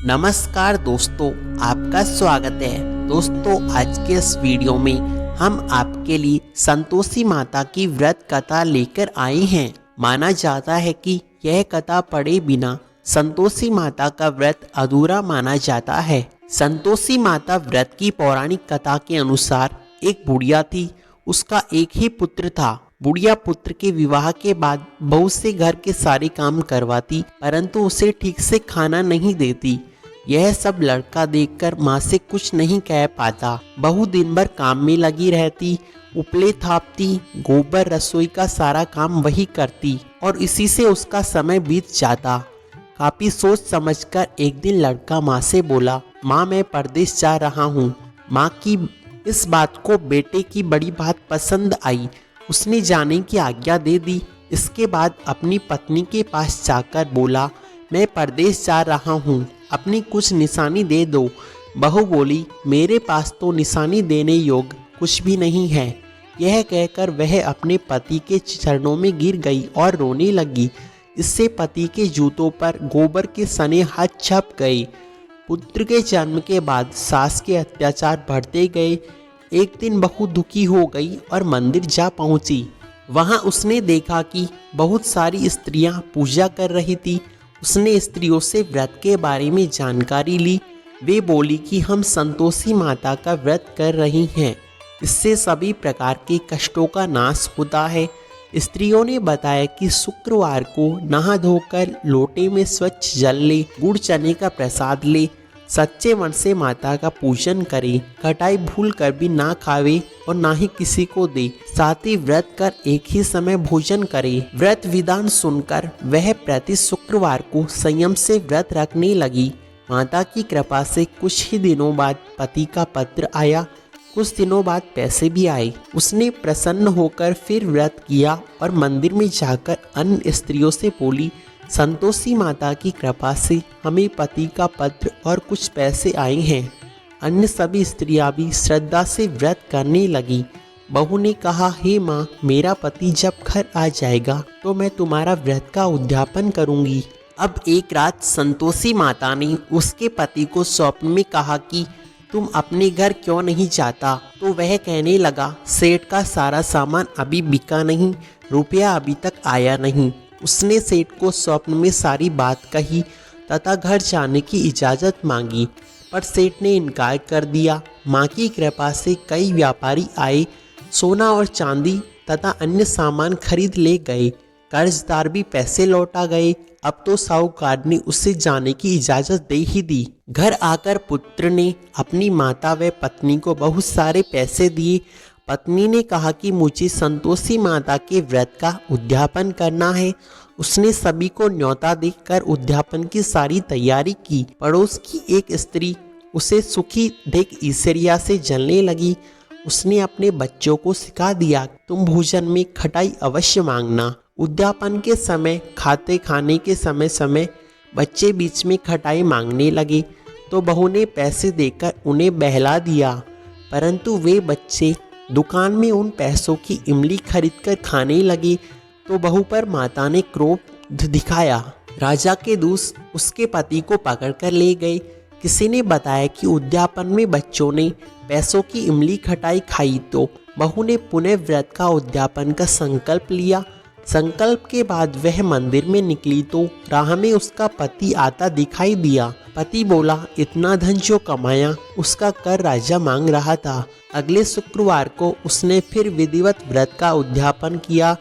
नमस्कार दोस्तों, आपका स्वागत है। दोस्तों, आज के इस वीडियो में हम आपके लिए संतोषी माता की व्रत कथा लेकर आए हैं। माना जाता है कि यह कथा पढ़े बिना संतोषी माता का व्रत अधूरा माना जाता है। संतोषी माता व्रत की पौराणिक कथा के अनुसार एक बुढ़िया थी। उसका एक ही पुत्र था। बुढ़िया पुत्र के विवाह के बाद बहू से घर के सारे काम करवाती, परंतु उसे ठीक से खाना नहीं देती। यह सब लड़का देखकर माँ से कुछ नहीं कह पाता। बहू दिन भर काम में लगी रहती, उपले थापती, गोबर रसोई का सारा काम वही करती और इसी से उसका समय बीत जाता। काफी सोच समझकर एक दिन लड़का माँ से बोला, माँ मैं परदेश जा रहा हूँ। माँ की इस बात को बेटे की बड़ी बात पसंद आई। उसने जाने की आज्ञा दे दी। इसके बाद अपनी पत्नी के पास जाकर बोला, मैं परदेश जा रहा हूँ, अपनी कुछ निशानी दे दो। बहू बोली, मेरे पास तो निशानी देने योग्य कुछ भी नहीं है। यह कहकर वह अपने पति के चरणों में गिर गई और रोने लगी। इससे पति के जूतों पर गोबर के सने हाथ छप गए। पुत्र के जन्म के बाद सास के अत्याचार बढ़ते गए। एक दिन बहू दुखी हो गई और मंदिर जा पहुंची। वहां उसने देखा कि बहुत सारी स्त्रियां पूजा कर रही थी। उसने स्त्रियों से व्रत के बारे में जानकारी ली। वे बोली कि हम संतोषी माता का व्रत कर रही हैं, इससे सभी प्रकार के कष्टों का नाश होता है। स्त्रियों ने बताया कि शुक्रवार को नहा धोकर लोटे में स्वच्छ जल ले, गुड़ चने का प्रसाद ले, सच्चे मन से माता का पूजन करे, खटाई भूल कर भी ना खावे और ना ही किसी को दे, साथ ही व्रत कर एक ही समय भोजन करे। व्रत विधान सुनकर वह प्रति शुक्रवार को संयम से व्रत रखने लगी। माता की कृपा से कुछ ही दिनों बाद पति का पत्र आया। कुछ दिनों बाद पैसे भी आए। उसने प्रसन्न होकर फिर व्रत किया और मंदिर में जाकर अन्य स्त्रियों से बोली, संतोषी माता की कृपा से हमें पति का पत्र और कुछ पैसे आए हैं। अन्य सभी स्त्रियां भी श्रद्धा से व्रत करने लगी। बहू ने कहा, हे माँ, मेरा पति जब घर आ जाएगा तो मैं तुम्हारा व्रत का उद्यापन करूंगी। अब एक रात संतोषी माता ने उसके पति को स्वप्न में कहा कि तुम अपने घर क्यों नहीं जाता। तो वह कहने लगा, सेठ का सारा सामान अभी बिका नहीं, रुपया अभी तक आया नहीं। उसने सेठ को स्वप्न में सारी बात कही तथा घर जाने की इजाज़त मांगी, पर सेठ ने इनकार कर दिया। माँ की कृपा से कई व्यापारी आए, सोना और चांदी तथा अन्य सामान खरीद ले गए। कर्जदार भी पैसे लौटा गए। अब तो साहूकार ने उससे जाने की इजाज़त दे ही दी। घर आकर पुत्र ने अपनी माता व पत्नी को बहुत सारे पैसे दिए। पत्नी ने कहा कि मुझे संतोषी माता के व्रत का उद्यापन करना है। उसने सभी को न्योता देकर उद्यापन की सारी तैयारी की। पड़ोस की एक स्त्री उसे सुखी देख ईर्ष्या से जलने लगी। उसने अपने बच्चों को सिखा दिया, तुम भोजन में खटाई अवश्य मांगना। उद्यापन के समय खाने के समय बच्चे बीच में खटाई मांगने लगे तो बहू ने पैसे देकर उन्हें बहला दिया, परंतु वे बच्चे दुकान में उन पैसों की इमली खरीदकर खाने लगे तो बहू पर माता ने क्रोध दिखाया। राजा के दूत उसके पति को पकड़कर ले गए। किसी ने बताया कि उद्यापन में बच्चों ने पैसों की इमली खटाई खाई तो बहू ने पुनः व्रत का उद्यापन का संकल्प लिया। संकल्प के बाद वह मंदिर में निकली तो राह में उसका पति आता दिखाई दिया। पति बोला, इतना धन जो कमाया उसका कर राजा मांग रहा था। अगले शुक्रवार को उसने फिर विधिवत व्रत का उद्यापन किया।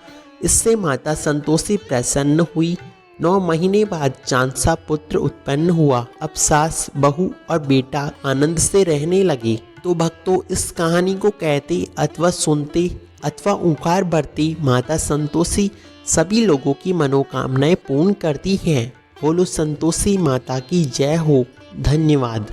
इससे माता संतोषी प्रसन्न हुई। 9 महीने बाद चांद सा पुत्र उत्पन्न हुआ। अब सास, बहू और बेटा आनंद से रहने लगे। तो भक्तों, इस कहानी को कहते अथवा सुनते अथवा ओंकार भरते माता संतोषी सभी लोगों की मनोकामनाएं पूर्ण करती हैं। बोलो संतोषी माता की जय हो। धन्यवाद।